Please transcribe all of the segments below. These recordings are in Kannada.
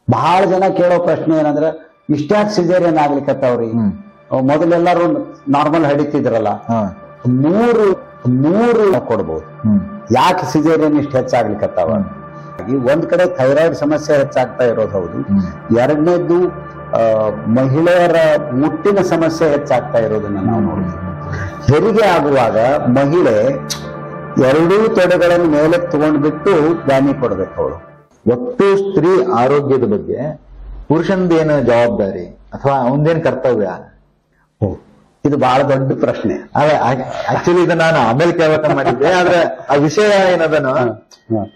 ಬಹಳ ಜನ ಕೇಳೋ ಪ್ರಶ್ನೆ ಏನಂದ್ರೆ ಇಷ್ಟ್ಯಾಕ್ ಸಿಜೇರಿಯನ್ ಆಗ್ಲಿಕ್ಕತ್ತವ್ರಿ, ಮೊದಲೆಲ್ಲರೂ ನಾರ್ಮಲ್ ಹಡಿತಿದ್ರಲ್ಲ, ಮೂರು ಕೊಡ್ಬೋದು. ಯಾಕೆ ಸಿಜೇರಿಯನ್ ಇಷ್ಟು ಹೆಚ್ಚಾಗ್ಲಿಕ್ಕತ್ತಾವ? ಒಂದ್ ಕಡೆ ಥೈರಾಯ್ಡ್ ಸಮಸ್ಯೆ ಹೆಚ್ಚಾಗ್ತಾ ಇರೋದು ಹೌದು. ಎರಡನೇದ್ದು ಮಹಿಳೆಯರ ಮುಟ್ಟಿನ ಸಮಸ್ಯೆ ಹೆಚ್ಚಾಗ್ತಾ ಇರೋದನ್ನ ನಾವು ನೋಡ್ತೀವಿ. ಹೆರಿಗೆ ಆಗುವಾಗ ಮಹಿಳೆ ಎರಡೂ ತೊಡೆಗಳನ್ನು ಮೇಲೆ ತಗೊಂಡ್ಬಿಟ್ಟು ದಾನಿ ಕೊಡ್ಬೇಕು ಅವಳು. ಒಟ್ಟು ಸ್ತ್ರೀ ಆರೋಗ್ಯದ ಬಗ್ಗೆ ಪುರುಷಂದೇನು ಜವಾಬ್ದಾರಿ ಅಥವಾ ಅವನದೇನು ಕರ್ತವ್ಯ? ಇದು ಬಹಳ ದೊಡ್ಡ ಪ್ರಶ್ನೆ. ಅದೇ ಆಕ್ಚುಲಿ ಇದು ನಾನು ಆಮೇಲೆ ಕೇಳ್ಬೇಕಂತ ಮಾಡಿದ್ದೆ, ಆದ್ರೆ ಆ ವಿಷಯ ಏನದನ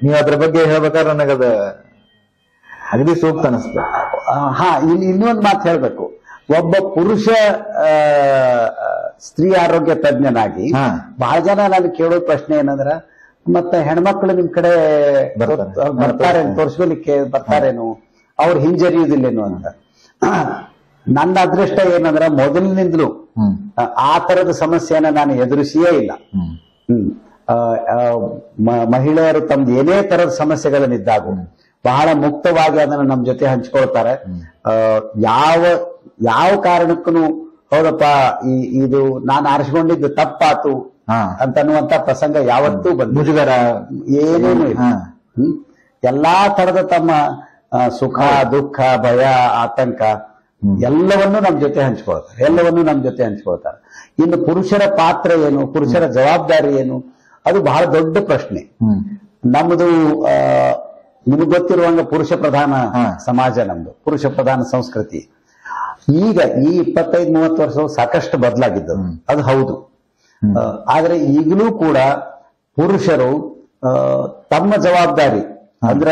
ನೀವ್ ಅದ್ರ ಬಗ್ಗೆ ಹೇಳ್ಬೇಕಾದ್ರೆ ನನಗದ ಅಗದಿ ಸೂಕ್ತ ಅನಿಸ್ತು. ಇನ್ನೊಂದು ಮಾತು ಹೇಳ್ಬೇಕು. ಒಬ್ಬ ಪುರುಷ ಸ್ತ್ರೀ ಆರೋಗ್ಯ ತಜ್ಞನಾಗಿ ಬಹಳ ಜನ ನಾನು ಕೇಳೋ ಪ್ರಶ್ನೆ ಏನಂದ್ರ, ಮತ್ತೆ ಹೆಣ್ಮಕ್ಳು ನಿಮ್ ಕಡೆ ಬರ್ತಾರೆ ತೋರಿಸ್ಕೊಲಿಕ್ಕೆ ಬರ್ತಾರೇನು, ಅವ್ರು ಹಿಂಜರಿಯುವುದಿಲ್ಲೇನು ಅಂತ. ನನ್ನ ಅದೃಷ್ಟ ಏನಂದ್ರ ಮೊದಲಿನಿಂದಲೂ ಆ ತರದ ಸಮಸ್ಯೆಯನ್ನ ನಾನು ಎದುರಿಸಿಯೇ ಇಲ್ಲ. ಮಹಿಳೆಯರು ತಮ್ದು ಏನೇ ತರದ ಸಮಸ್ಯೆಗಳನ್ನಿದ್ದಾಗೂ ಬಹಳ ಮುಕ್ತವಾಗಿ ಅದನ್ನ ನಮ್ ಜೊತೆ ಹಂಚ್ಕೊಳ್ತಾರೆ. ಯಾವ ಕಾರಣಕ್ಕೂ ಹೌದಪ್ಪ ಇದು ನಾನು ಆರಿಸಿಕೊಂಡಿದ್ದು ತಪ್ಪಾತು ಅಂತನ್ನುವಂತ ಪ್ರಸಂಗ ಯಾವತ್ತೂ ಮುಜುಗರ ಏನೇನು ಇಲ್ಲ. ಎಲ್ಲಾ ತರದ ತಮ್ಮ ಸುಖ ದುಃಖ ಭಯ ಆತಂಕ ಎಲ್ಲವನ್ನೂ ನಮ್ ಜೊತೆ ಹಂಚ್ಕೊಳ್ತಾರೆ. ಇನ್ನು ಪುರುಷರ ಪಾತ್ರ ಏನು, ಪುರುಷರ ಜವಾಬ್ದಾರಿ ಏನು, ಅದು ಬಹಳ ದೊಡ್ಡ ಪ್ರಶ್ನೆ. ನಮ್ದು ನಿಮಗೆ ಗೊತ್ತಿರುವಂಗ ಪುರುಷ ಪ್ರಧಾನ ಸಮಾಜ, ನಮ್ದು ಪುರುಷ ಪ್ರಧಾನ ಸಂಸ್ಕೃತಿ. ಈಗ ಈ 25-30 ವರ್ಷ ಸಾಕಷ್ಟು ಬದಲಾಗಿದ್ದವು, ಅದು ಹೌದು. ಆದ್ರೆ ಈಗಲೂ ಕೂಡ ಪುರುಷರು ತಮ್ಮ ಜವಾಬ್ದಾರಿ ಅಂದ್ರ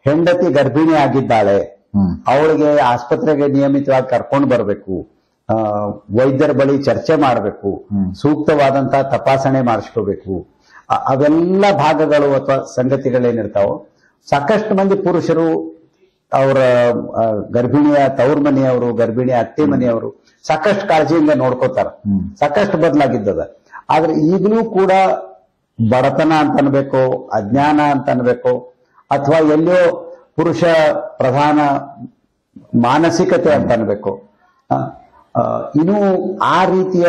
ಹೆಂಡತಿ ಗರ್ಭಿಣಿ ಆಗಿದ್ದಾಳೆ, ಅವಳಿಗೆ ಆಸ್ಪತ್ರೆಗೆ ನಿಯಮಿತವಾಗಿ ಕರ್ಕೊಂಡು ಬರಬೇಕು, ವೈದ್ಯರ ಬಳಿ ಚರ್ಚೆ ಮಾಡಬೇಕು, ಸೂಕ್ತವಾದಂತಹ ತಪಾಸಣೆ ಮಾಡಿಸ್ಕೋಬೇಕು. ಅವೆಲ್ಲ ಭಾಗಗಳು ಅಥವಾ ಸಂಗತಿಗಳೇನಿರ್ತಾವೋ ಸಾಕಷ್ಟು ಮಂದಿ ಪುರುಷರು ಅವರ ಗರ್ಭಿಣಿಯ ತವ್ರ ಮನೆಯವರು, ಗರ್ಭಿಣಿಯ ಅತ್ತೆ ಮನೆಯವರು ಸಾಕಷ್ಟು ಕಾಳಜಿಯಿಂದ ನೋಡ್ಕೋತಾರ. ಸಾಕಷ್ಟು ಬದಲಾಗಿದ್ದದ. ಆದ್ರೆ ಈಗಲೂ ಕೂಡ ಬಡತನ ಅಂತ ಅನ್ಬೇಕೋ, ಅಜ್ಞಾನ ಅಂತ ಅನ್ಬೇಕೋ, ಅಥವಾ ಎಲ್ಲೋ ಪುರುಷ ಪ್ರಧಾನ ಮಾನಸಿಕತೆ ಅಂತ ಅನ್ಬೇಕು, ಇನ್ನು ಆ ರೀತಿಯ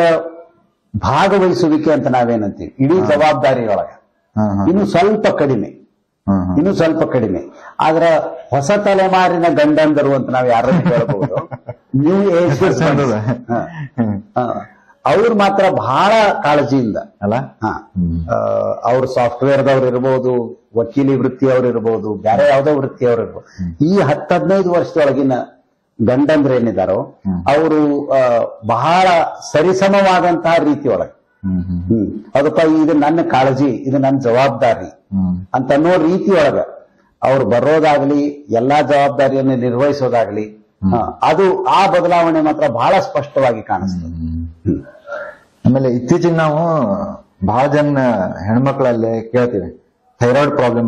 ಭಾಗವಹಿಸುವಿಕೆ ಅಂತ ನಾವೇನಂತೀವಿ ಇಡೀ ಜವಾಬ್ದಾರಿಯೊಳಗೆ ಇನ್ನು ಸ್ವಲ್ಪ ಕಡಿಮೆ. ಆದ್ರೆ ಹೊಸ ತಲೆಮಾರಿನ ಗಂಡಂದರು ಅಂತ ನಾವ್ ಯಾರನ್ನು ಹೇಳ್ಬಹುದು, ನ್ಯೂ ಏಜ್ ಅವ್ರು ಮಾತ್ರ ಬಹಳ ಕಾಳಜಿಯಿಂದ ಅಲ್ಲ, ಅವ್ರು ಸಾಫ್ಟ್ವೇರ್ದವ್ರು ಇರ್ಬೋದು, ವಕೀಲಿ ವೃತ್ತಿಯವ್ರು ಇರ್ಬೋದು, ಬೇರೆ ಯಾವ್ದೋ ವೃತ್ತಿಯವ್ರು ಇರ್ಬೋದು. ಈ 10-15 ವರ್ಷದೊಳಗಿನ ಗಂಡಂದ್ರ ಏನಿದಾರೋ ಅವರು ಬಹಳ ಸರಿಸಮವಾದಂತಹ ರೀತಿಯೊಳಗೆ ಅದಪ್ಪ ಇದು ನನ್ನ ಕಾಳಜಿ, ಇದು ನನ್ನ ಜವಾಬ್ದಾರಿ ಅಂತ ಅನ್ನೋ ರೀತಿಯೊಳಗ ಅವ್ರು ಬರೋದಾಗ್ಲಿ, ಎಲ್ಲಾ ಜವಾಬ್ದಾರಿಯನ್ನು ನಿರ್ವಹಿಸೋದಾಗ್ಲಿ, ಅದು ಆ ಬದಲಾವಣೆ ಮಾತ್ರ ಬಹಳ ಸ್ಪಷ್ಟವಾಗಿ ಕಾಣಿಸ್ತದೆ. ಆಮೇಲೆ ಇತ್ತೀಚೆಗೆ ನಾವು ಬಹಳ ಜನ ಹೆಣ್ಮಕ್ಳಲ್ಲೇ ಕೇಳ್ತೀವಿ, ಥೈರಾಯ್ಡ್ ಪ್ರಾಬ್ಲಮ್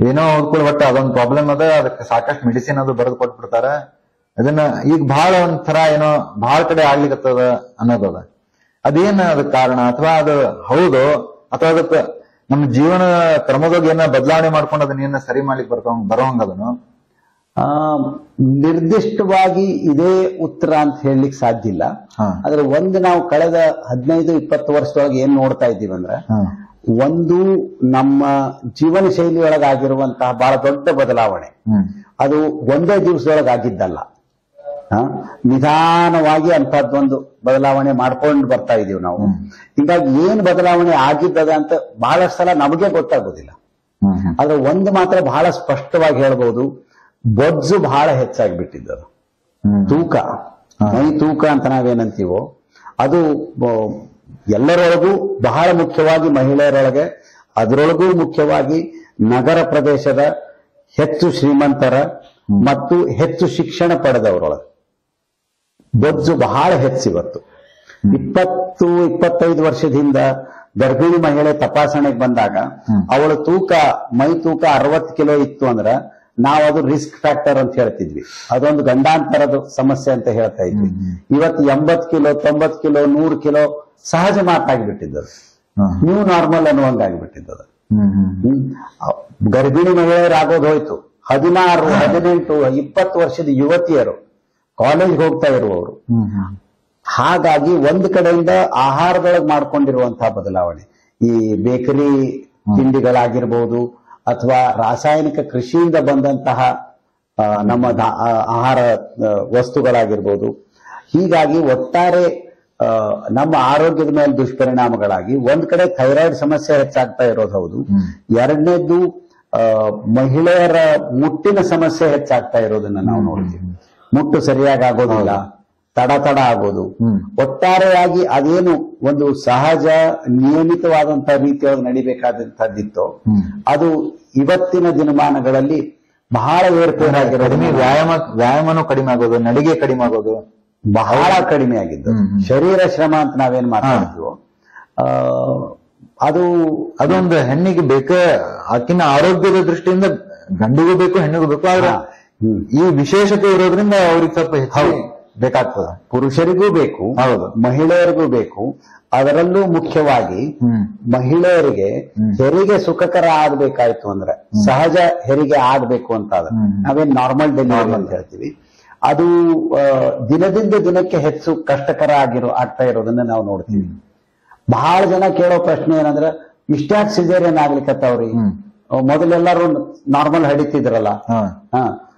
ಏನೋ ಓದ್ಕೊಳ್ಳಿ, ಒಟ್ಟು ಅದೊಂದು ಪ್ರಾಬ್ಲಮ್ ಅದ, ಅದಕ್ಕೆ ಸಾಕಷ್ಟು ಮೆಡಿಸಿನ್ ಅದು ಬರೆದು ಕೊಟ್ಬಿಡ್ತಾರ. ಅದನ್ನ ಈಗ ಬಹಳ ಒಂಥರ ಏನೋ ಬಹಳ ಕಡೆ ಆಗ್ಲಿಕ್ಕತ್ತದ ಅನ್ನೋದದ. ಅದೇನ ಅದಕ್ಕೆ ಕಾರಣ, ಅಥವಾ ಅದು ಹೌದು, ಅಥವಾ ಅದಕ್ಕೆ ನಮ್ಮ ಜೀವನ ಕ್ರಮದಾಗ ಏನ ಬದಲಾವಣೆ ಮಾಡ್ಕೊಂಡು ಅದನ್ನ ಏನ ಸರಿ ಮಾಡ್ಲಿಕ್ಕೆ ಬರೋಂಗ ಅದನ್ನು ನಿರ್ದಿಷ್ಟವಾಗಿ ಇದೇ ಉತ್ತರ ಅಂತ ಹೇಳಲಿಕ್ಕೆ ಸಾಧ್ಯ ಇಲ್ಲ. ಆದ್ರೆ ಒಂದು ನಾವು ಕಳೆದ 15-20 ವರ್ಷದೊಳಗೆ ಏನ್ ನೋಡ್ತಾ ಇದ್ದೀವಿ ಅಂದ್ರೆ, ಒಂದು ನಮ್ಮ ಜೀವನ ಶೈಲಿಯೊಳಗಾಗಿರುವಂತಹ ಬಹಳ ದೊಡ್ಡ ಬದಲಾವಣೆ ಅದು ಒಂದೇ ದಿವಸದೊಳಗಾಗಿದ್ದಲ್ಲ. ನಿಧಾನವಾಗಿ ಅಂತಹದ್ದೊಂದು ಬದಲಾವಣೆ ಮಾಡ್ಕೊಂಡು ಬರ್ತಾ ಇದೀವಿ ನಾವು. ಹೀಗಾಗಿ ಏನ್ ಬದಲಾವಣೆ ಆಗಿದ್ದದ ಅಂತ ಬಹಳಷ್ಟು ಸಲ ನಮಗೆ ಗೊತ್ತಾಗೋದಿಲ್ಲ. ಆದ್ರೆ ಒಂದು ಮಾತ್ರ ಬಹಳ ಸ್ಪಷ್ಟವಾಗಿ ಹೇಳ್ಬೋದು, ಬೊಜ್ಜು ಬಹಳ ಹೆಚ್ಚಾಗಿಬಿಟ್ಟಿದ್ದದು. ತೂಕ, ಮೈ ತೂಕ ಅಂತ ನಾವೇನಂತೀವೋ ಅದು ಎಲ್ಲರೊಳಗೂ ಬಹಳ ಮುಖ್ಯವಾಗಿ ಮಹಿಳೆಯರೊಳಗೆ, ಅದರೊಳಗೂ ಮುಖ್ಯವಾಗಿ ನಗರ ಪ್ರದೇಶದ ಹೆಚ್ಚು ಶ್ರೀಮಂತರ ಮತ್ತು ಹೆಚ್ಚು ಶಿಕ್ಷಣ ಪಡೆದವರೊಳಗೆ ಬೊಜ್ಜು ಬಹಳ ಹೆಚ್ಚಿವತ್ತು. 20-25 ವರ್ಷದಿಂದ ಗರ್ಭಿಣಿ ಮಹಿಳೆ ತಪಾಸಣೆಗೆ ಬಂದಾಗ ಅವಳ ತೂಕ, ಮೈ ತೂಕ 60 ಕಿಲೋ ಇತ್ತು ಅಂದ್ರ ನಾವು ಅದು ರಿಸ್ಕ್ ಫ್ಯಾಕ್ಟರ್ ಅಂತ ಹೇಳ್ತಿದ್ವಿ, ಅದೊಂದು ಗಂಡಾಂತರದ ಸಮಸ್ಯೆ ಅಂತ ಹೇಳ್ತಾ ಇದ್ವಿ. ಇವತ್ತು 80 ಕಿಲೋ, 90 ಕಿಲೋ, 100 ಕಿಲೋ ಸಹಜ ಮಾತಾಗಿಬಿಟ್ಟಿದ್ದದು, ನ್ಯೂ ನಾರ್ಮಲ್ ಅನ್ನುವಂಗಾಗಿಬಿಟ್ಟಿದ್ದದು. ಗರ್ಭಿಣಿ ಮಹಿಳೆಯರಾಗೋದು ಹೋಯ್ತು, 16, 18, 20 ವರ್ಷದ ಯುವತಿಯರು ಕಾಲೇಜ್ಗೆ ಹೋಗ್ತಾ ಇರುವವರು. ಹಾಗಾಗಿ ಒಂದು ಕಡೆಯಿಂದ ಆಹಾರದೊಳಗೆ ಮಾಡ್ಕೊಂಡಿರುವಂತಹ ಬದಲಾವಣೆ, ಈ ಬೇಕರಿ ತಿಂಡಿಗಳಾಗಿರ್ಬೋದು ಅಥವಾ ರಾಸಾಯನಿಕ ಕೃಷಿಯಿಂದ ಬಂದಂತಹ ನಮ್ಮ ಆಹಾರ ವಸ್ತುಗಳಾಗಿರ್ಬೋದು. ಹೀಗಾಗಿ ಒಟ್ಟಾರೆ ನಮ್ಮ ಆರೋಗ್ಯದ ಮೇಲೆ ದುಷ್ಪರಿಣಾಮಗಳಾಗಿ ಒಂದ್ ಕಡೆ ಥೈರಾಯ್ಡ್ ಸಮಸ್ಯೆ ಹೆಚ್ಚಾಗ್ತಾ ಇರೋದು ಹೌದು. ಎರಡನೇದ್ದು ಮಹಿಳೆಯರ ಮುಟ್ಟಿನ ಸಮಸ್ಯೆ ಹೆಚ್ಚಾಗ್ತಾ ಇರೋದನ್ನ ನಾವು ನೋಡ್ತೀವಿ. ಮುಟ್ಟು ಸರಿಯಾಗಿ ಆಗೋದಿಲ್ಲ, ತಡ ಆಗೋದು. ಒಟ್ಟಾರೆಯಾಗಿ ಅದೇನು ಒಂದು ಸಹಜ ನಿಯಮಿತವಾದಂತಹ ರೀತಿಯೊಳಗೆ ನಡಿಬೇಕಾದಂತಹದ್ದಿತ್ತು, ಅದು ಇವತ್ತಿನ ದಿನಮಾನಗಳಲ್ಲಿ ಬಹಳ ಏರ್ಪೇರಾಗಿರೋದು. ವ್ಯಾಯಾಮನೂ ಕಡಿಮೆ ಆಗೋದು, ನಡಿಗೆ ಕಡಿಮೆ ಆಗೋದು ಬಹಳ ಕಡಿಮೆ ಆಗಿದ್ದು. ಶರೀರ ಶ್ರಮ ಅಂತ ನಾವೇನ್ ಮಾತಾಡ್ತೀವೋ ಅದೊಂದು ಹೆಣ್ಣಿಗೆ ಬೇಕ. ಆಕಿನ ಆರೋಗ್ಯದ ದೃಷ್ಟಿಯಿಂದ ಗಂಡಿಗೂ ಬೇಕು ಹೆಣ್ಣಿಗೂ ಬೇಕು. ಆದ್ರೆ ಈ ವಿಶೇಷತೆ ಇರೋದ್ರಿಂದ ಅವ್ರಿಗೆ ಸ್ವಲ್ಪ ಹೆಚ್ಚು ಬೇಕಾಗ್ತದೆ. ಪುರುಷರಿಗೂ ಬೇಕು, ಹೌದು, ಮಹಿಳೆಯರಿಗೂ ಬೇಕು. ಅದರಲ್ಲೂ ಮುಖ್ಯವಾಗಿ ಮಹಿಳೆಯರಿಗೆ ಹೆರಿಗೆ ಸುಖಕರ ಆಗ್ಬೇಕಾಯ್ತು ಅಂದ್ರೆ, ಸಹಜ ಹೆರಿಗೆ ಆಗ್ಬೇಕು ಅಂತ ನಾವೇನ್ ನಾರ್ಮಲ್ ಡೆಲಿವರಿ ಅಂತ ಹೇಳ್ತೀವಿ, ಅದು ದಿನದಿಂದ ದಿನಕ್ಕೆ ಹೆಚ್ಚು ಕಷ್ಟಕರ ಆಗ್ತಾ ಇರೋದನ್ನ ನಾವು ನೋಡ್ತೀವಿ. ಬಹಳ ಜನ ಕೇಳೋ ಪ್ರಶ್ನೆ ಏನಂದ್ರೆ, ಇಷ್ಟ್ಯಾಕ್ ಸಿಜೇರಿಯನ್ ಆಗ್ಲಿಕ್ಕತ್ತವ್ರಿ? ಮೊದಲೆಲ್ಲರೂ ನಾರ್ಮಲ್ ಹಡಿತಿದ್ರಲ್ಲ.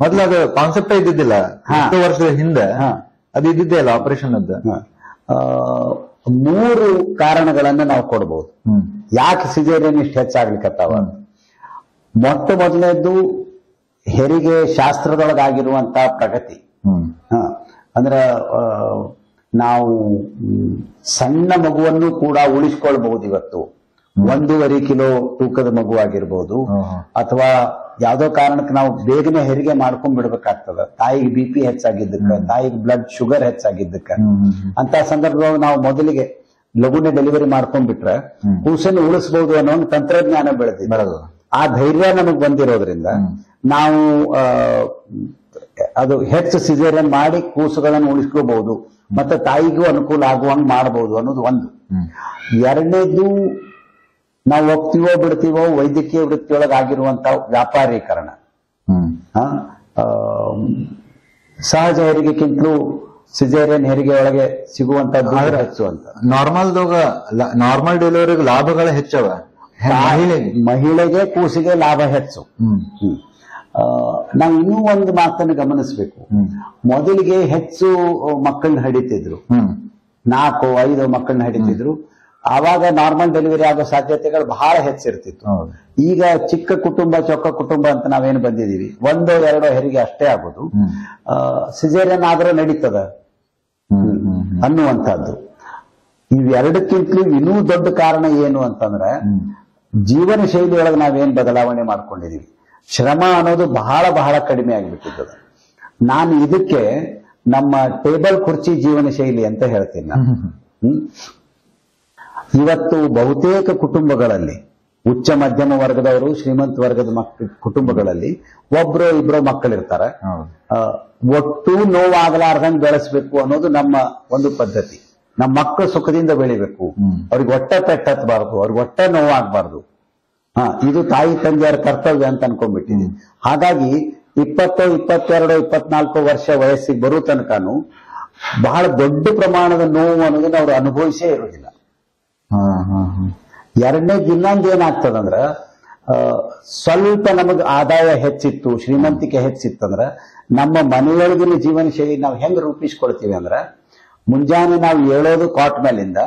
ಮೊದಲು ಅದು ಕಾನ್ಸೆಪ್ಟ್ ಇದ್ದಿದ್ದಿಲ್ಲ. 10 ವರ್ಷದ ಹಿಂದೆ ಅದು ಇದ್ದಿದ್ದೇ ಅಲ್ಲ ಆಪರೇಷನ್ ಅದ. 3 ಕಾರಣಗಳನ್ನ ನಾವು ಕೊಡ್ಬೋದು ಯಾಕೆ ಸಿಜೇರಿಯನ್ ಇಷ್ಟು ಹೆಚ್ಚಾಗ್ಲಿಕ್ಕತ್ತಾವ. ಮೊದಲನೇದ್ದು ಹೆರಿಗೆ ಶಾಸ್ತ್ರದೊಳಗಾಗಿರುವಂತಹ ಪ್ರಗತಿ. ಅಂದ್ರ ನಾವು ಸಣ್ಣ ಮಗುವನ್ನು ಕೂಡ ಉಳಿಸ್ಕೊಳ್ಬಹುದು ಇವತ್ತು. 1.5 ಕಿಲೋ ತೂಕದ ಮಗು ಆಗಿರ್ಬೋದು, ಅಥವಾ ಯಾವ್ದೋ ಕಾರಣಕ್ಕೆ ನಾವು ಬೇಗನೆ ಹೆರಿಗೆ ಮಾಡ್ಕೊಂಡ್ ಬಿಡ್ಬೇಕಾಗ್ತದ. ತಾಯಿಗೆ BP ಹೆಚ್ಚಾಗಿದ್ದಕ್ಕ, ತಾಯಿಗೆ ಬ್ಲಡ್ ಶುಗರ್ ಹೆಚ್ಚಾಗಿದ್ದಕ್ಕ, ಅಂತ ಸಂದರ್ಭದೊಳಗೆ ನಾವು ಮೊದಲಿಗೆ ಲಘುನೆ ಡೆಲಿವರಿ ಮಾಡ್ಕೊಂಡ್ಬಿಟ್ರೆ ಕೂಸನ್ನು ಉಳಿಸಬಹುದು ಅನ್ನೋ ಒಂದು ತಂತ್ರಜ್ಞಾನ ಬೆಳೆದು ಆ ಧೈರ್ಯ ನಮಗ್ ಬಂದಿರೋದ್ರಿಂದ ನಾವು ಅದು ಹೆಚ್ಚು ಸಿಜೇರಿಯನ್ ಮಾಡಿ ಕೂಸುಗಳನ್ನು ಉಳಿಸ್ಕೋಬಹುದು, ಮತ್ತೆ ತಾಯಿಗೂ ಅನುಕೂಲ ಆಗುವಂಗ್ ಮಾಡಬಹುದು ಅನ್ನೋದು ಒಂದು. ಎರಡನೇದು, ನಾವು ಹೋಗ್ತೀವೋ ಬಿಡ್ತೀವೋ ವೈದ್ಯಕೀಯ ವೃತ್ತಿಯೊಳಗೆ ಆಗಿರುವಂತ ವ್ಯಾಪಾರೀಕರಣ. ಸಹಜ ಹೆರಿಗೆಕ್ಕಿಂತಲೂ ಸಿಜೇರಿಯನ್ ಹೆರಿಗೆ ಒಳಗೆ ಸಿಗುವಂತದ್ದು ಹೆಚ್ಚು ಅಂತ. ನಾರ್ಮಲ್ ಡೆಲಿವರಿಗೆ ಲಾಭಗಳು ಹೆಚ್ಚವ. ಮಹಿಳೆಗೆ ಕೂಸಿಗೆ ಲಾಭ ಹೆಚ್ಚು. ನಾವು ಇನ್ನೂ ಒಂದು ಮಾತನ್ನು ಗಮನಿಸಬೇಕು. ಮೊದಲಿಗೆ ಹೆಚ್ಚು ಮಕ್ಕಳನ್ನ ಹಡಿತಿದ್ರು, 4-5 ಮಕ್ಕಳನ್ನ ಹಡಿತಿದ್ರು. ಆವಾಗ ನಾರ್ಮಲ್ ಡೆಲಿವರಿ ಆಗೋ ಸಾಧ್ಯತೆಗಳು ಬಹಳ ಹೆಚ್ಚಿರ್ತಿತ್ತು. ಈಗ ಚಿಕ್ಕ ಕುಟುಂಬ, ಚೊಕ್ಕ ಕುಟುಂಬ ಅಂತ ನಾವೇನು ಬಂದಿದೀವಿ, 1-2 ಹೆರಿಗೆ ಅಷ್ಟೇ ಆಗೋದು. ಸಿಜೇರಿಯನ್ ಆದ್ರೆ ನಡೀತದ ಅನ್ನುವಂಥದ್ದು. ಇವೆರಡಕ್ಕಿಂತಲೂ ಇನ್ನೂ ದೊಡ್ಡ ಕಾರಣ ಏನು ಅಂತಂದ್ರೆ, ಜೀವನ ಶೈಲಿಯೊಳಗೆ ನಾವೇನ್ ಬದಲಾವಣೆ ಮಾಡ್ಕೊಂಡಿದೀವಿ. ಶ್ರಮ ಅನ್ನೋದು ಬಹಳ ಬಹಳ ಕಡಿಮೆ ಆಗಿಬಿಟ್ಟಿದ್ದದ. ನಾನು ಇದಕ್ಕೆ ನಮ್ಮ ಟೇಬಲ್ ಕುರ್ಚಿ ಜೀವನ ಶೈಲಿ ಅಂತ ಹೇಳ್ತೀನಿ ನಾನು. ಇವತ್ತು ಬಹುತೇಕ ಕುಟುಂಬಗಳಲ್ಲಿ, ಉಚ್ಚ ಮಧ್ಯಮ ವರ್ಗದವರು, ಶ್ರೀಮಂತ ವರ್ಗದ ಕುಟುಂಬಗಳಲ್ಲಿ 1-2 ಮಕ್ಕಳಿರ್ತಾರೆ. ಒಟ್ಟು ನೋವಾಗಲಾರ್ದಂಗೆ ಬೆಳೆಸಬೇಕು ಅನ್ನೋದು ನಮ್ಮ ಒಂದು ಪದ್ಧತಿ. ನಮ್ಮ ಮಕ್ಕಳು ಸುಖದಿಂದ ಬೆಳಿಬೇಕು, ಅವ್ರಿಗೆ ಹೊಟ್ಟೆ ಪೆಟ್ಟತ್ಬಾರ್ದು, ಅವ್ರಿಗೆ ಹೊಟ್ಟೆ ನೋವಾಗಬಾರ್ದು. ಇದು ತಾಯಿ ತಂದೆಯರ ಕರ್ತವ್ಯ ಅಂತ ಅನ್ಕೊಂಡ್ಬಿಟ್ಟಿದ್ದೀನಿ. ಹಾಗಾಗಿ 20, 22, 24 ವರ್ಷ ವಯಸ್ಸಿಗೆ ಬರೋ ತನಕನೂ ಬಹಳ ದೊಡ್ಡ ಪ್ರಮಾಣದ ನೋವು ಅನ್ನೋದನ್ನ ಅವ್ರು ಅನುಭವಿಸೇ ಇರೋದಿಲ್ಲ. ಎರಡನೇದು ಇನ್ನೊಂದು ಏನಾಗ್ತದಂದ್ರ, ಸ್ವಲ್ಪ ನಮಗ್ ಆದಾಯ ಹೆಚ್ಚಿತ್ತು, ಶ್ರೀಮಂತಿಕೆ ಹೆಚ್ಚಿತ್ತಂದ್ರ ನಮ್ಮ ಮನೆಯೊಳಗಿನ ಜೀವನ ಶೈಲಿ ನಾವು ಹೆಂಗ್ ರೂಪಿಸ್ಕೊಳ್ತೀವಿ ಅಂದ್ರ, ಮುಂಜಾನೆ ನಾವು ಏಳೋದು ಕಾಟ್ ಮೇಲಿಂದ,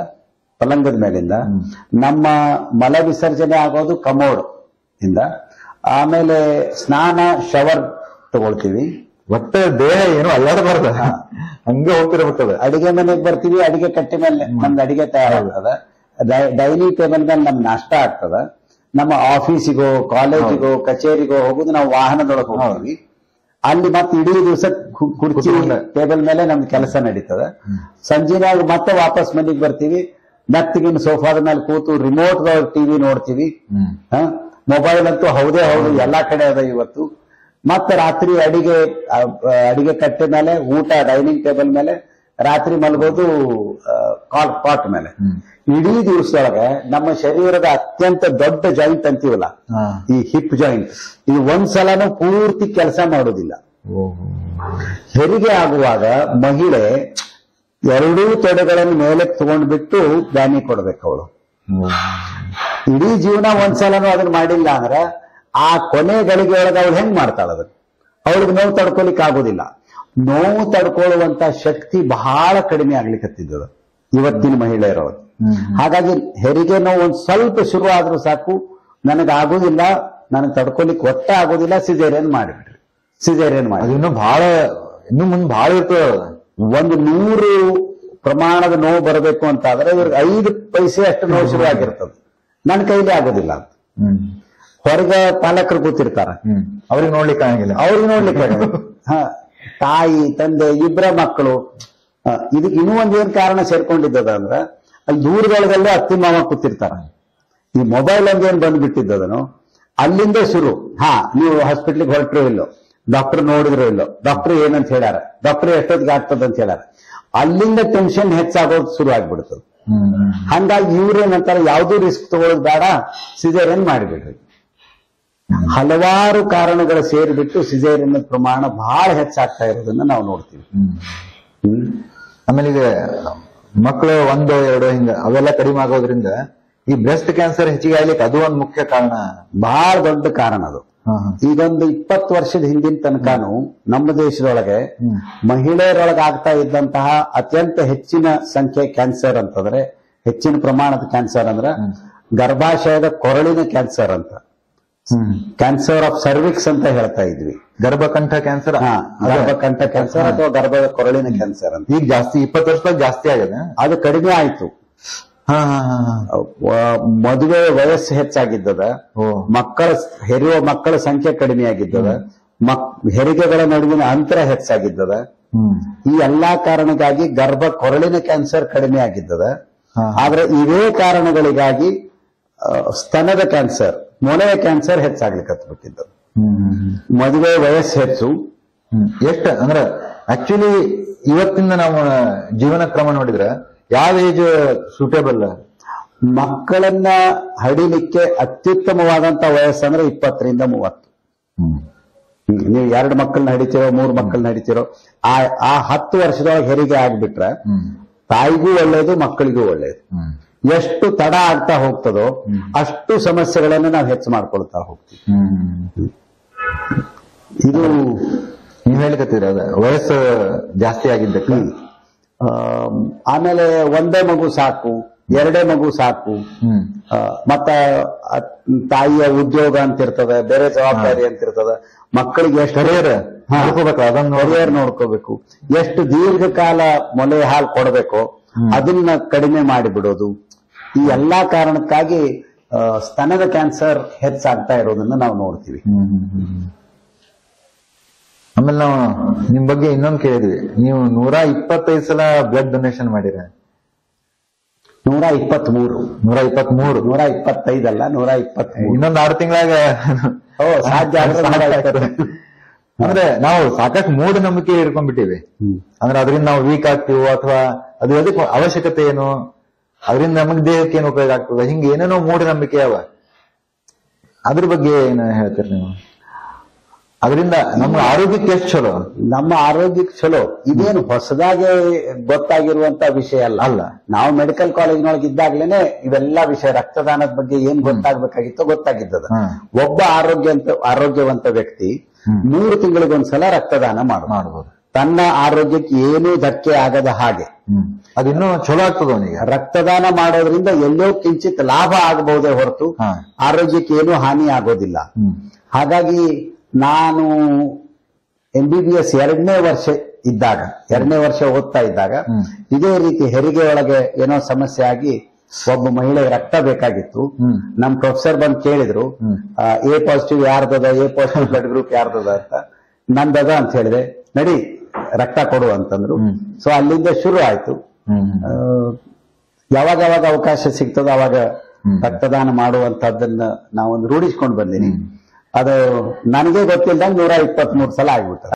ಪಲಂಗದ ಮೇಲಿಂದ, ನಮ್ಮ ಮಲ ವಿಸರ್ಜನೆ ಆಗೋದು ಕಮೋಡ್ ಇಂದ, ಆಮೇಲೆ ಸ್ನಾನ ಶವರ್ ತಗೊಳ್ತೀವಿ. ಒಟ್ಟೆ ದೇಹ ಏನು ಅಲ್ಲಾಡಬಾರ್ದ, ಹಂಗೆ ಹೋಗ್ತಿರ್ಬೇಕದ. ಅಡಿಗೆ ಮನೆಗೆ ಬರ್ತೀವಿ, ಅಡಿಗೆ ಕಟ್ಟಿ ಮೇಲೆ ನಮ್ದು ಅಡಿಗೆ ತಯಾರಾಗ್ತದ, ಡೈನಿಂಗ್ ಟೇಬಲ್ ಮೇಲೆ ನಮ್ ನಾಷ್ಟ ಆಗ್ತದ. ನಮ್ಮ ಆಫೀಸಿಗೋ, ಕಾಲೇಜಿಗೋ, ಕಚೇರಿಗೋ ಹೋಗುದು ನಾವು ವಾಹನದೊಳಗೆ ಹೋಗ್ತೀವಿ. ಅಲ್ಲಿ ಮತ್ತೆ ಇಡೀ ದಿವಸ ಕುರ್ಚಿ ಟೇಬಲ್ ಮೇಲೆ ನಮ್ದು ಕೆಲಸ ನಡೀತದ. ಸಂಜೆನಾಗ ಮತ್ತೆ ವಾಪಸ್ ಮನೆಗೆ ಬರ್ತೀವಿ, ಮೆತ್ತಗಿನ ಸೋಫಾದ ಮೇಲೆ ಕೂತು ರಿಮೋಟ್ ಟಿವಿ ನೋಡ್ತೀವಿ. ಮೊಬೈಲ್ ಅಂತೂ ಹೌದೇ ಹೌದು, ಎಲ್ಲಾ ಕಡೆ ಅದ ಇವತ್ತು. ಮತ್ತೆ ರಾತ್ರಿ ಅಡಿಗೆ ಕಟ್ಟೆ ಮೇಲೆ ಊಟ ಡೈನಿಂಗ್ ಟೇಬಲ್ ಮೇಲೆ, ರಾತ್ರಿ ಮಲಗೋದು ಕಾಟ್ ಮೇಲೆ. ಇಡೀ ದಿವಸದೊಳಗೆ ನಮ್ಮ ಶರೀರದ ಅತ್ಯಂತ ದೊಡ್ಡ ಜಾಯಿಂಟ್ ಅಂತೀವಲ್ಲ, ಈ ಹಿಪ್ ಜಾಯಿಂಟ್, ಇದು ಒಂದ್ಸಲನೂ ಪೂರ್ತಿ ಕೆಲಸ ಮಾಡೋದಿಲ್ಲ. ಹೆರಿಗೆ ಆಗುವಾಗ ಮಹಿಳೆ ಎರಡೂ ತೊಡೆಗಳನ್ನು ಮೇಲೆ ತಗೊಂಡ್ಬಿಟ್ಟು ಬ್ಯಾನಿ ಕೊಡ್ಬೇಕು ಅವಳು. ಇಡೀ ಜೀವನ ಒಂದ್ಸಲನೂ ಅದನ್ನ ಮಾಡಿಲ್ಲ ಅಂದ್ರೆ ಆ ಕೊನೆ ಗಳಿಗೆ ಒಳಗೆ ಅವಳು ಹೆಂಗ್ ಮಾಡ್ತಾಳ ಅದನ್ನ? ಅವಳಿಗೆ ನೋವು ತಡ್ಕೊಲಿಕ್ ಆಗೋದಿಲ್ಲ. ನೋವು ತಡ್ಕೊಳ್ಳುವಂತ ಶಕ್ತಿ ಬಹಳ ಕಡಿಮೆ ಆಗ್ಲಿಕ್ಕತ್ತಿದ್ದದು ಇವತ್ತಿನ ಮಹಿಳೆಯರವರು. ಹಾಗಾಗಿ ಹೆರಿಗೆ ನೋವು ಒಂದ್ ಸ್ವಲ್ಪ ಶುರು ಆದ್ರೂ ಸಾಕು, ನನಗಾಗೋದಿಲ್ಲ, ನನಗೆ ತಡ್ಕೊಲಿಕ್ ಒಟ್ಟೆ ಆಗೋದಿಲ್ಲ, ಸಿಜೇರಿಯನ್ ಮಾಡಿಬಿಡ್ರಿ, ಸಿಜೇರಿಯನ್ ಮಾಡಿ. ಇನ್ನು ಮುಂದೆ ಬಹಳ ಇರ್ತದೆ. ಒಂದು 100 ಪ್ರಮಾಣದ ನೋವು ಬರಬೇಕು ಅಂತ ಆದ್ರೆ ಇವ್ರಿಗೆ 5 ಪೈಸೆ ಅಷ್ಟು ನೋವು ಶುರು ಆಗಿರ್ತದೆ. ನನ್ನ ಕೈಲಿ ಆಗೋದಿಲ್ಲ ಅಂತ ಹೊರಗೆ ಪಾಲಕರು ಕೂತಿರ್ತಾರ, ಅವ್ರಿಗೆ ನೋಡ್ಲಿಕ್ಕೆ ಆಗಿಲ್ಲ, ಅವ್ರಿಗೆ ನೋಡ್ಲಿಕ್ಕೆ ತಾಯಿ ತಂದೆ ಇಬ್ಬರ ಮಕ್ಕಳು. ಇದಕ್ಕೆ ಇನ್ನೂ ಒಂದೇನ್ ಕಾರಣ ಸೇರ್ಕೊಂಡಿದ್ದದ ಅಂದ್ರ ಅಲ್ಲಿ ದೂರದೊಳಗಲ್ಲೇ ಅತ್ತಿ ಮಾವ ಕೂತಿರ್ತಾರ. ಈ ಮೊಬೈಲ್ ಒಂದೇನ್ ಬಂದ್ಬಿಟ್ಟಿದ್ದದನು ಅಲ್ಲಿಂದ ಶುರು. ನೀವು ಹಾಸ್ಪಿಟ್ಲಿಗೆ ಹೊರಟ್ರು ಇಲ್ಲೋ, ಡಾಕ್ಟರ್ ನೋಡಿದ್ರು ಇಲ್ಲೋ, ಡಾಕ್ಟರ್ ಏನಂತ ಹೇಳ್ಯಾರ, ಡಾಕ್ಟರ್ ಎಷ್ಟೊತ್ತಿಗೆ ಆಗ್ತದ ಅಂತ ಹೇಳ್ಯಾರ, ಅಲ್ಲಿಂದ ಟೆನ್ಷನ್ ಹೆಚ್ಚಾಗೋದು ಶುರು ಆಗ್ಬಿಡ್ತದೆ. ಹಂಗಾಗಿ ಇವ್ರೇನಂತಾರೆ, ಯಾವ್ದು ರಿಸ್ಕ್ ತಗೊಳ್ಳೋದು ಬೇಡ, ಸಿಜೇರಿಯನ್ ಮಾಡಿಬಿಡ್ರಿ. ಹಲವಾರು ಕಾರಣಗಳು ಸೇರಿಬಿಟ್ಟು ಸಿಜೇರಿಯನ್ ಪ್ರಮಾಣ ಬಹಳ ಹೆಚ್ಚಾಗ್ತಾ ಇರೋದನ್ನ ನಾವು ನೋಡ್ತೀವಿ. ಆಮೇಲೆ ಈಗ ಮಕ್ಕಳು 1, 2 ಹಿಂಗ ಅವೆಲ್ಲ ಕಡಿಮೆ ಆಗೋದ್ರಿಂದ ಈ ಬ್ರೆಸ್ಟ್ ಕ್ಯಾನ್ಸರ್ ಹೆಚ್ಚಿಗೆ ಆಗ್ಲಿಕ್ಕೆ ಅದು ಒಂದು ಮುಖ್ಯ ಕಾರಣ, ಬಹಳ ದೊಡ್ಡ ಕಾರಣ ಅದು. ಈಗೊಂದು 20 ವರ್ಷದ ಹಿಂದಿನ ತನಕನೂ ನಮ್ಮ ದೇಶದೊಳಗೆ ಮಹಿಳೆಯರೊಳಗೆ ಆಗ್ತಾ ಇದ್ದಂತಹ ಅತ್ಯಂತ ಹೆಚ್ಚಿನ ಸಂಖ್ಯೆ ಕ್ಯಾನ್ಸರ್ ಅಂತಂದ್ರೆ, ಹೆಚ್ಚಿನ ಪ್ರಮಾಣದ ಕ್ಯಾನ್ಸರ್ ಅಂದ್ರೆ ಗರ್ಭಾಶಯದ ಕೊರಳಿನ ಕ್ಯಾನ್ಸರ್ ಅಂತ, ಕ್ಯಾನ್ಸರ್ ಆಫ್ ಸರ್ವಿಕ್ಸ್ ಅಂತ ಹೇಳ್ತಾ ಇದ್ವಿ. ಗರ್ಭಕಂಠ ಕ್ಯಾನ್ಸರ್, ಗರ್ಭಕಂಠ ಕ್ಯಾನ್ಸರ್ ಅಥವಾ ಗರ್ಭದ ಕೊರಳಿನ ಕ್ಯಾನ್ಸರ್ ಅಂತ. ಈಗ ಜಾಸ್ತಿ 20 ವರ್ಷದಾಗ ಜಾಸ್ತಿ ಆಗಿದೆ, ಅದು ಕಡಿಮೆ ಆಯ್ತು. ಮದುವೆ ವಯಸ್ಸು ಹೆಚ್ಚಾಗಿದ್ದದ, ಹೆರಿಯುವ ಮಕ್ಕಳ ಸಂಖ್ಯೆ ಕಡಿಮೆ ಆಗಿದ್ದದ, ಹೆರಿಗೆಗಳ ನಡುವಿನ ಅಂತರ ಹೆಚ್ಚಾಗಿದ್ದದ. ಈ ಎಲ್ಲಾ ಕಾರಣಕ್ಕಾಗಿ ಗರ್ಭ ಕೊರಳಿನ ಕ್ಯಾನ್ಸರ್ ಕಡಿಮೆ ಆಗಿದ್ದದ. ಆದ್ರೆ ಇವೇ ಕಾರಣಗಳಿಗಾಗಿ ಸ್ತನದ ಕ್ಯಾನ್ಸರ್, ಮೊಳೆಯ ಕ್ಯಾನ್ಸರ್ ಹೆಚ್ಚಾಗ್ಲಿಕ್ಕೆ ಬಿಟ್ಟಿದ್ದದು. ಮದುವೆ ವಯಸ್ಸು ಹೆಚ್ಚು. ಎಷ್ಟು ಅಂದ್ರೆ ಆಕ್ಚುಲಿ ಇವತ್ತಿಂದ ನಾವು ಜೀವನ ಕ್ರಮ ನೋಡಿದ್ರೆ ಯಾವ ಏಜ್ ಸೂಟೇಬಲ್? ಮಕ್ಕಳನ್ನ ಹಡಿಲಿಕ್ಕೆ ಅತ್ಯುತ್ತಮವಾದಂತ ವಯಸ್ಸಂದ್ರೆ 20 ರಿಂದ 30. ನೀವು 2 ಮಕ್ಕಳನ್ನ ಹಡಿತಿರೋ, 3 ಮಕ್ಕಳನ್ನ ಹಡಿತಿರೋ, ಆ 10 ವರ್ಷದೊಳಗೆ ಹೆರಿಗೆ ಆಗ್ಬಿಟ್ರೆ ತಾಯಿಗೂ ಒಳ್ಳೇದು, ಮಕ್ಕಳಿಗೂ ಒಳ್ಳೇದು. ಎಷ್ಟು ತಡ ಆಗ್ತಾ ಹೋಗ್ತದೋ ಅಷ್ಟು ಸಮಸ್ಯೆಗಳನ್ನು ನಾವು ಹೆಚ್ಚು ಮಾಡ್ಕೊಳ್ತಾ ಹೋಗ್ತೀವಿ. ಇದು ನೀವ್ ಹೇಳ್ಕತ್ತೀರ, ವಯಸ್ಸು ಜಾಸ್ತಿ ಆಗಿದ್ದಕ್ಕೆ. ಆಮೇಲೆ ಒಂದೇ ಮಗು ಸಾಕು, 2 ಮಗು ಸಾಕು, ಮತ್ತ ತಾಯಿಯ ಉದ್ಯೋಗ ಅಂತಿರ್ತದೆ, ಬೇರೆ ಜವಾಬ್ದಾರಿ ಅಂತಿರ್ತದೆ, ಮಕ್ಕಳಿಗೆ ಎಷ್ಟು ಕರಿಯರ್ ನೋಡ್ಕೋಬೇಕು, ಎಷ್ಟು ದೀರ್ಘಕಾಲ ಮೊಲೆ ಹಾಲು ಕೊಡಬೇಕು ಅದನ್ನ ಕಡಿಮೆ ಮಾಡಿಬಿಡೋದು. ಈ ಎಲ್ಲಾ ಕಾರಣಕ್ಕಾಗಿ ಸ್ತನದ ಕ್ಯಾನ್ಸರ್ ಹೆಚ್ಚಾಗ್ತಾ ಇರೋದನ್ನ ನಾವು ನೋಡ್ತೀವಿ. ಆಮೇಲೆ ನಾವು ನಿಮ್ ಬಗ್ಗೆ ಇನ್ನೊಂದು ಕೇಳಿದ್ವಿ, ನೀವು 125 ಸಲ ಬ್ಲಡ್ ಡೊನೇಷನ್ ಮಾಡಿರ. 123, 125 ಅಲ್ಲ, 123. ಇನ್ನೊಂದು 6 ತಿಂಗಳಾಗ ಸಾಧ್ಯ ಅಂದ್ರೆ ನಾವು ಸಾಕಷ್ಟು ಮೂಢನಂಬಿಕೆ ಇಟ್ಕೊಂಡ್ಬಿಟ್ಟಿವಿ. ಅಂದ್ರೆ ಅದರಿಂದ ನಾವು ವೀಕ್ ಆಗ್ತೀವೋ ಅಥವಾ ಅದು ಅದಕ್ಕೆ ಅವಶ್ಯಕತೆ ಏನು, ಅದರಿಂದ ನಮಗೆ ದೇಹಕ್ಕೆ ಏನು ಉಪಯೋಗ ಆಗ್ತದೆ, ಹಿಂಗೆ ಏನೇನೋ ಮೂಢನಂಬಿಕೆ ಅವ. ಅದ್ರ ಬಗ್ಗೆ ಏನು ಹೇಳ್ತೀರಿ ನೀವು? ಅದರಿಂದ ನಮ್ಮ ಆರೋಗ್ಯಕ್ಕೆ ಎಷ್ಟು ಚಲೋ? ನಮ್ಮ ಆರೋಗ್ಯಕ್ಕೆ ಚಲೋ. ಇದೇನು ಹೊಸದಾಗಿ ಗೊತ್ತಾಗಿರುವಂತ ವಿಷಯ ಅಲ್ಲ. ನಾವು ಮೆಡಿಕಲ್ ಕಾಲೇಜ್ನೊಳಗೆ ಇದ್ದಾಗ್ಲೇನೆ ಇವೆಲ್ಲಾ ವಿಷಯ, ರಕ್ತದಾನದ ಬಗ್ಗೆ ಏನ್ ಗೊತ್ತಾಗ್ಬೇಕಾಗಿತ್ತೋ ಗೊತ್ತಾಗಿದ್ದದ. ಒಬ್ಬ ಆರೋಗ್ಯವಂತ ವ್ಯಕ್ತಿ 3 ತಿಂಗಳಿಗೊಂದ್ಸಲ ರಕ್ತದಾನ ಮಾಡಬಹುದು. ತನ್ನ ಆರೋಗ್ಯಕ್ಕೆ ಏನೂ ಧಕ್ಕೆ ಆಗದ ಹಾಗೆ. ಅದಿನ್ನೂ ಚಲೋ ಆಗ್ತದ ಅವನಿಗೆ. ರಕ್ತದಾನ ಮಾಡೋದ್ರಿಂದ ಎಲ್ಲೋ ಕಿಂಚಿತ್ ಲಾಭ ಆಗಬಹುದೇ ಹೊರತು ಆರೋಗ್ಯಕ್ಕೆ ಏನೂ ಹಾನಿ ಆಗೋದಿಲ್ಲ. ಹಾಗಾಗಿ ನಾನು MBBS 2ನೇ ವರ್ಷ ಇದ್ದಾಗ, 2ನೇ ವರ್ಷ ಓದ್ತಾ ಇದ್ದಾಗ ಇದೇ ರೀತಿ ಹೆರಿಗೆ ಒಳಗೆ ಏನೋ ಸಮಸ್ಯೆ ಆಗಿ ಒಬ್ಬ ಮಹಿಳೆಗೆ ರಕ್ತ ಬೇಕಾಗಿತ್ತು. ನಮ್ ಪ್ರೊಫೆಸರ್ ಬಂದು ಕೇಳಿದ್ರು, A ಪಾಸಿಟಿವ್ ಯಾರ್ದದ, A ಪಾಸಿಟಿವ್ ಬ್ಲಡ್ ಗ್ರೂಪ್ ಯಾರ್ದದ ಅಂತ. ನಂದದ ಅಂತ ಹೇಳಿದೆ, ನಡಿ ರಕ್ತ ಕೊಡು ಅಂತಂದ್ರು. ಸೊ ಅಲ್ಲಿಂದ ಶುರು ಆಯ್ತು. ಯಾವಾಗ ಅವಕಾಶ ಸಿಗ್ತದೋ ಅವಾಗ ರಕ್ತದಾನ ಮಾಡುವಂತದ್ದನ್ನ ನಾವೊಂದು ರೂಢಿಸ್ಕೊಂಡು ಬಂದೀನಿ. ಅದು ನನಗೆ ಗೊತ್ತಿಲ್ಲದಂಗೆ 123 ಸಲ ಆಗ್ಬಿಟ್ಟದ.